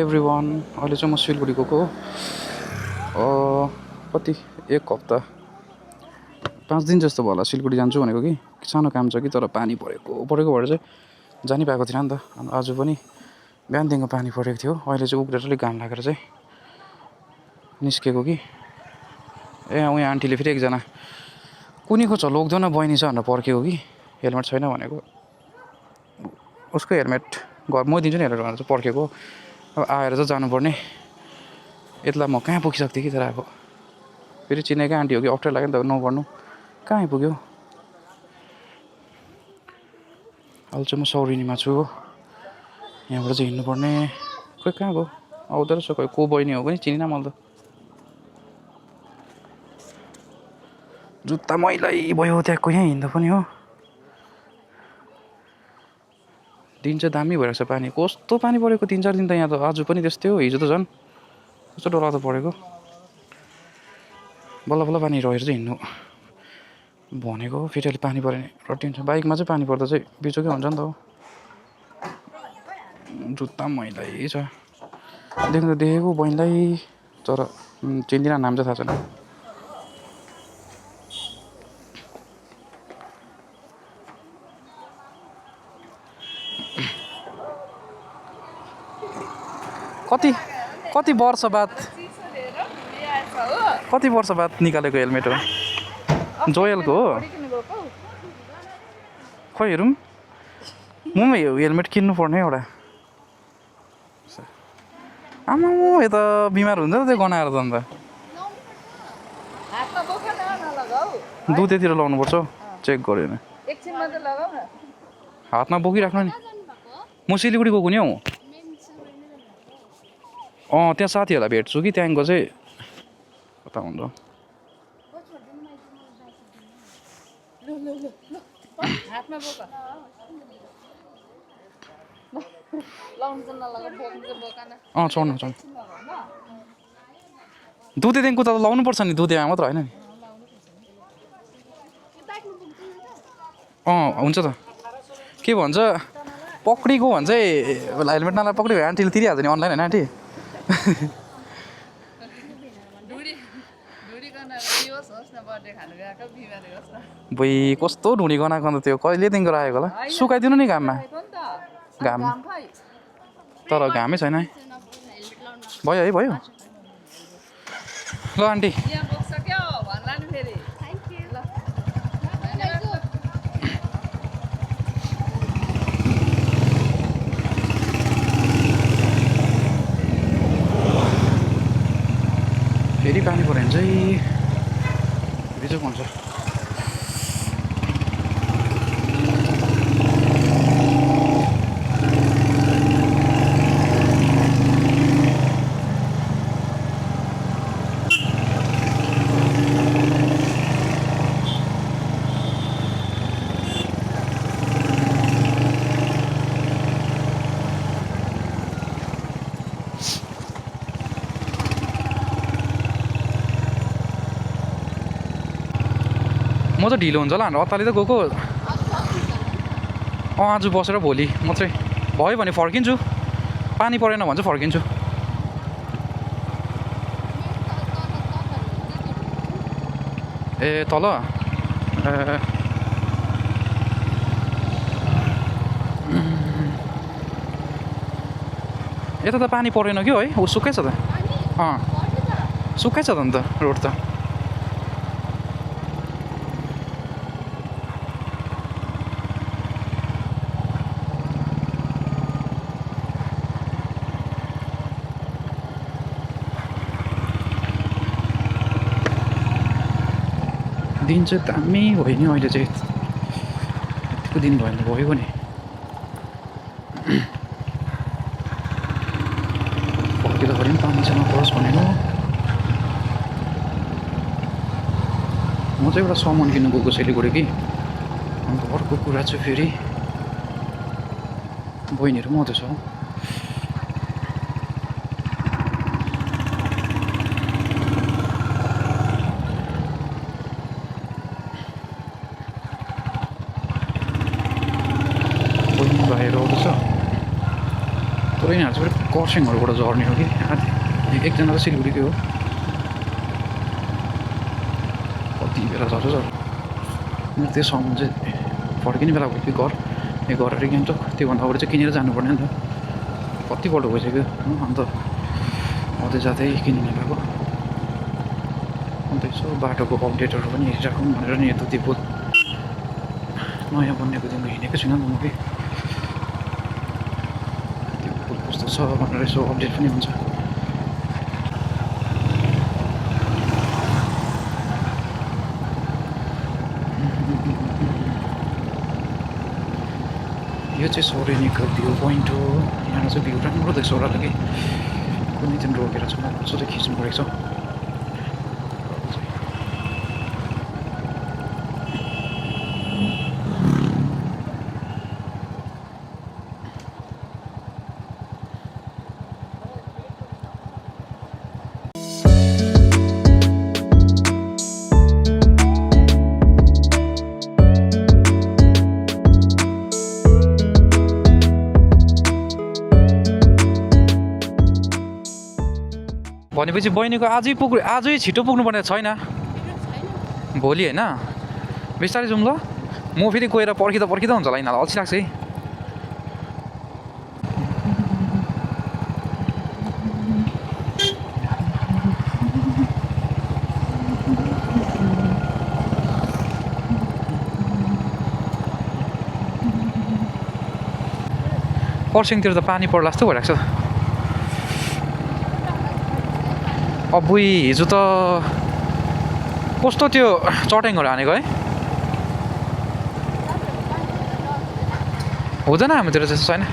Everyone अहिले चाहिँ म सिलगढी गएको कति एक हप्ता 5 दिन जस्तो भयो होला सिलगढी जान्छु भनेको कि सानो काम छ कि तर पानी परेको भएर चाहिँ जानै पाएको थिएन नि त। अनि आज पनि बिहानदेखिको पानी परेको थियो, अहिले चाहिँ उक्रेर अलिक घाम लागेर चाहिँ निस्केको कि उहाँ आन्टीले फेरि एकजना कुनीको छ लोग्दैन बहिनी छ भनेर पर्खेको कि हेलमेट छैन भनेको, उसको हेलमेट घर म दिन्छु नि हेरेर भनेर चाहिँ पर्खेको। अब आएर चाहिँ जानुपर्ने, यतिलाई म कहाँ पुगिसक्थेँ कि तर अब फेरि चिनेकै आन्टी हो कि अप्ठ्यारो लाग्यो नि त नगर्नु, कहाँ आइपुग्यो। अहिले चाहिँ म सौरेनीमा छु, यहाँबाट चाहिँ हिँड्नुपर्ने। खोइ कहाँ गयो, आउँदो रहेछ खोइ को बहिनी हो पनि चिनिनँ मैले त। जुत्ता मैलै भयो त्यहाँको, यहाँ हिँड्दा पनि हो। दिन चाहिँ दामी भइरहेको छ पानी, कस्तो पानी परेको 3-4 दिन त यहाँ त। आज पनि त्यस्तै हो, हिजो त झन् कस्तो डरलाग्दो परेको। बल्ल बल्ल पानी रहेर चाहिँ हिँड्नु भनेको, फेरि अहिले पानी पऱ्यो भने रटिन्छ। बाइकमा चाहिँ पानी पर्दा चाहिँ बिचोकै हुन्छ नि त। जुत्ता मैलै छ, देख्नु त देखेको बहिनीलाई, तर चिन्दिनँ, नाम चाहिँ थाहा छैन। कति वर्ष बाद निकालेको हेलमेट हो, जोयलको हो। खोइ हेरौँ, म हेलमेट किन्नु पर्ने एउटा। आमा यता बिमार हुन्छ त त्यो गनाएर त। अन्त दुधतिर लाउनुपर्छ, चेक गऱ्यो भने। हातमा बोकिराख्नु नि। म सिलगढी गएको नि हौ, त्यहाँ साथीहरूलाई भेट्छु कि त्यहाँको चाहिँ कता हुन्छ। चढ्नु दुधेदेखिको त लाउनु पर्छ नि, दुधेमा मात्र होइन नि। हुन्छ त। के भन्छ पक्रिको भन्छ हेलमेट नला पक्रिको आन्टीले तिरिहाल्छ नि अनलाइन होइन आन्टी। बुइ कस्तो ढुँडी गनाएको अन्त त्यो कहिलेदेखिको राखेको होला, सुकाइदिनु नि घाममा। घाम तर घामै छैन है। भयो है, भयो ल आन्टी। फेरि पानी पऱ्यो भने चाहिँ बिजोक हुन्छ। म त ढिलो हुन्छ होला भनेर अत्ताली त गएको। आज बसेर भोलि मात्रै भयो भने फर्किन्छु, पानी परेन भने चाहिँ फर्किन्छु। ए तल यता त पानी परेन क्या है, सुक्खै छ त। सुक्खै छ त अन्त रोड त। दिन चाहिँ दामी भयो नि अहिले चाहिँ, यतिको दिन भयो भने भयो नि। फर्किँदाखेरि पनि पानी चाहिँ नपरोस् भनेको। म चाहिँ एउटा सामान किन्नु गएको सिलगढी कि, अन्त अर्को कुरा चाहिँ फेरि बहिनीहरू पनि आउँदैछ। बाहिर आउँदैछ तर यिनीहरू चाहिँ फेरि खरसाङहरूबाट झर्ने हो कि एकजना त सिलगढीकै हो कति बेला झर्छ मेरो त्योसम्म चाहिँ फर्किने बेला भयो कि घर घर र गान्तोक त्योभन्दा अगाडि चाहिँ किनेर जानुपर्ने नि त कतिपल्ट भइसक्यो अन्त आउँदै जाँदै किनिने भएको अन्त यसो बाटोको अपडेटहरू पनि हेरिराखौँ भनेर नि यता त्यो नयाँ बनिएको दिनमा हिँडेको छुइनँ म कि त्यो पुल कस्तो छ भनेर यसो अपडेट पनि हुन्छ यो चाहिँ सौरेनीको भ्यू पोइन्ट हो यहाँ चाहिँ भ्यू राम्रो देख्छ होला कि कुनै दिन रोकेर चाहिँ मजाले खिच्नु परेको छ भनेपछि बहिनीको आजै छिटो पुग्नुपर्ने छैन भोलि होइन बिस्तारै जाउँ ल म फेरि गएर पर्खिँदा हुन्छ होला यिनीहरूलाई अल्छी लाग्छ है खरसाङतिर त पानी पर्ला जस्तो भइरहेको छ अबुई हिजो त कस्तो त्यो चट्याङहरू हानेको है हुँदैन हाम्रोतिर त्यस्तो छैन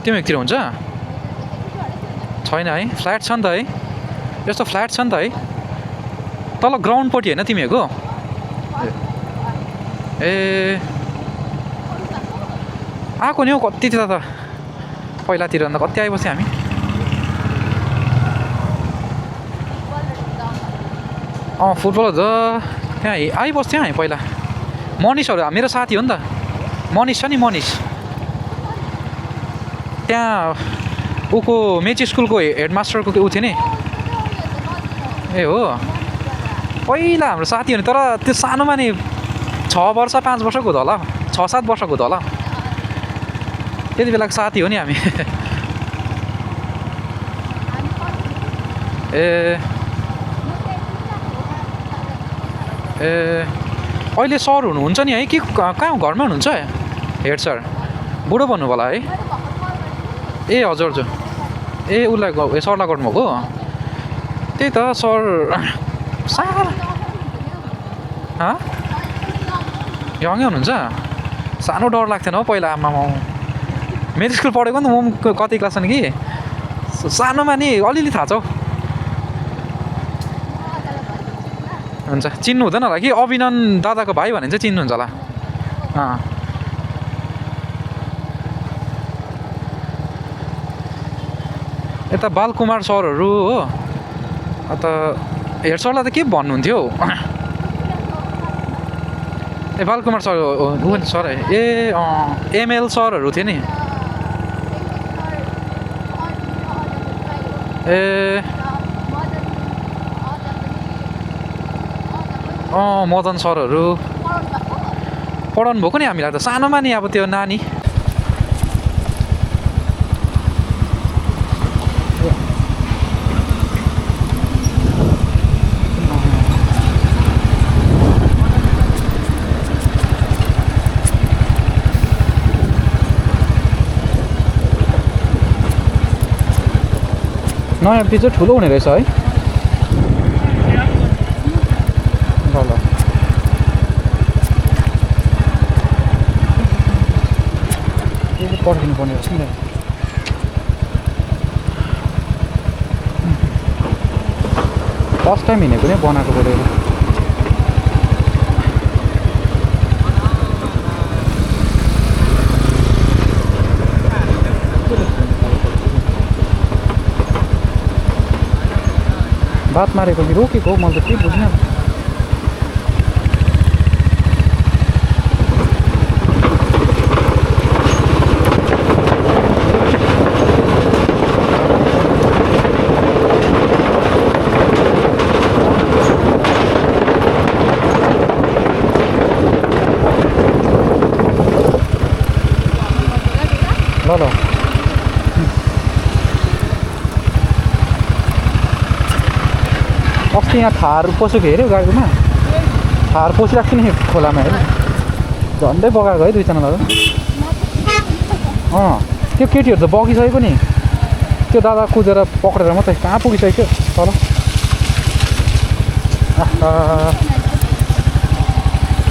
तिमीहरूतिर हुन्छ छैन है फ्ल्याट छ नि त है यस्तो फ्ल्याट छ नि त है तल ग्राउन्डपट्टि होइन तिमीहरूको ए आएको नि हौ कति थियो त पहिलातिर अन्त कति आइबस्थ्यो हामी फुटबल त त्यहाँ आइबस्थ्यौँ हामी पहिला मनिषहरू मेरो साथी हो नि त मनिष छ नि मनिष त्यहाँ ऊको मेची स्कुलको हेडमास्टरको ऊ थियो नि ए हो पहिला हाम्रो साथी हो नि तर त्यो सानोमा नि 6 वर्ष 5 वर्षको हुँदा होला 6-7 वर्षको हुँदा होला त्यति बेलाको साथी हो नि हामी ए अहिले सर हुनुहुन्छ नि है कि कहाँ घरमै हुनुहुन्छ हेड सर बुढो भन्नु होला है ए हजुर हजुर ए उसलाई सरलाई गर्नुभएको त्यही त सर साह्रो यङै हुनुहुन्छ सानो डर लाग्थेन हौ पहिला आमामा मेरो स्कुल पढेको नि त म कति क्लास कि सानोमा नि अलिअलि थाहा छ हौ हुन्छ चिन्नु हुँदैन होला कि अभिनन दादाको भाइ भने चाहिँ चिन्नुहुन्छ होला यता बालकुमार सरहरू हो अन्त हेड सरलाई त के भन्नुहुन्थ्यो ए बालकुमार सर ऊ सर ए एमएल सरहरू थियो नि ए मदन सरहरू पढाउनु भएको नि हामीलाई त सानोमा नि अब त्यो नानी नयाँ ब्रिज चाहिँ ठुलो हुने रहेछ है ल ल पर्खिनु पर्ने रहेछ नि फर्स्ट टाइम हिँडेको नै बनाएको पऱ्यो बात मारेको कि रोकेको हो मैले त केही बुझिनँ अस्ति यहाँ थार पसेको हेऱ्यो गाडीमा थार पसिरहेको थियो नि खोलामा हेऱ्यो झन्डै बगाएको है दुईजनालाई त्यो केटीहरू त बगिसकेको नि त्यो दादा कुदेर पक्रेर मात्रै कहाँ पुगिसक्यो तल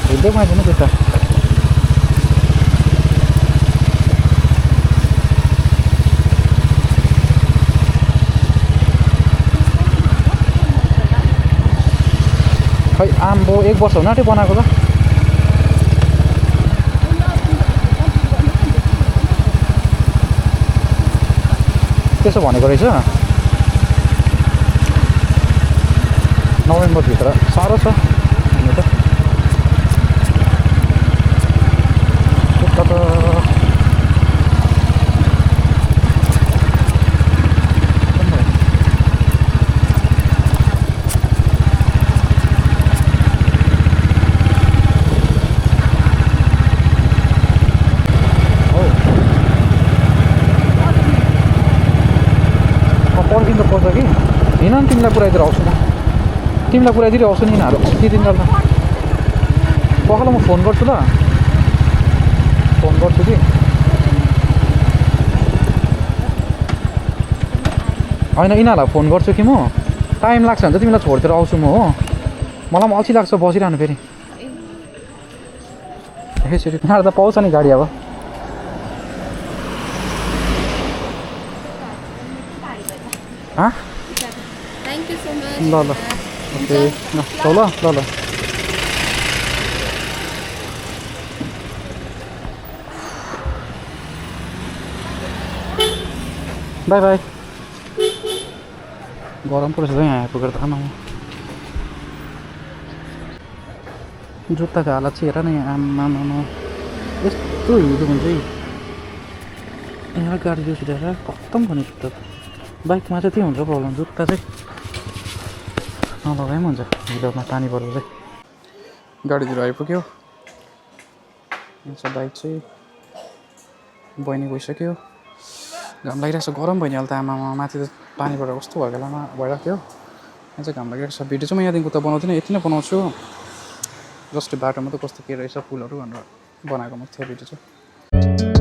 हिँड्दै पाइँदैन त्यता खै आम्बो 1 वर्ष हुन आँट्यो बनाएको त त्यसो भनेको रहेछ नोभेम्बरभित्र साह्रो छ हुनु त पर्खिनु त पर्छ कि हिँड न तिमीलाई पुऱ्याइदिएर आउँछु म तिमीलाई पुऱ्याइदिएर आउँछु नि यिनीहरू कति दिन गर्दा पखाला म फोन गर्छु ल फोन गर्छु कि होइन यिनीहरूलाई फोन गर्छु कि म टाइम लाग्छ भने चाहिँ तिमीलाई छोडेर आउँछु म हो मलाई पनि अल्छी लाग्छ बसिरहनु फेरि यसरी यिनीहरू त पाउँछ नि गाडी अब Thank you so much. ल ल ओके ल ल ल ल बाई बाई गरम परेछ है यहाँ आइपुगेर त आमा जुत्ताको हालत चाहिँ हेर न यहाँ आमा यस्तो हिँड्यो भने चाहिँ यहाँ गाडी जोसिरहेर खत्तम भने जुत्ता बाइकमा चाहिँ त्यो हुन्छ प्रब्लम जुत्ता चाहिँ नलगाइ पनि हुन्छ हिलोमा पानी परेर चाहिँ गाडीतिर आइपुग्यो यहाँ बाइक चाहिँ बहिनी गइसक्यो घाम लागिरहेको छ गरम भयो नि अहिले त आमामा माथि त पानी परेर कस्तो भएको बेलामा भइरहेको थियो यहाँ चाहिँ घाम लागिरहेको छ भिडियो चाहिँ म यहाँदेखिको त बनाउँदिनँ यति नै बनाउँछु जस्ट बाटोमा त कस्तो के रहेछ फुलहरू भनेर बनाएको मात्रै थियो भिडियो चाहिँ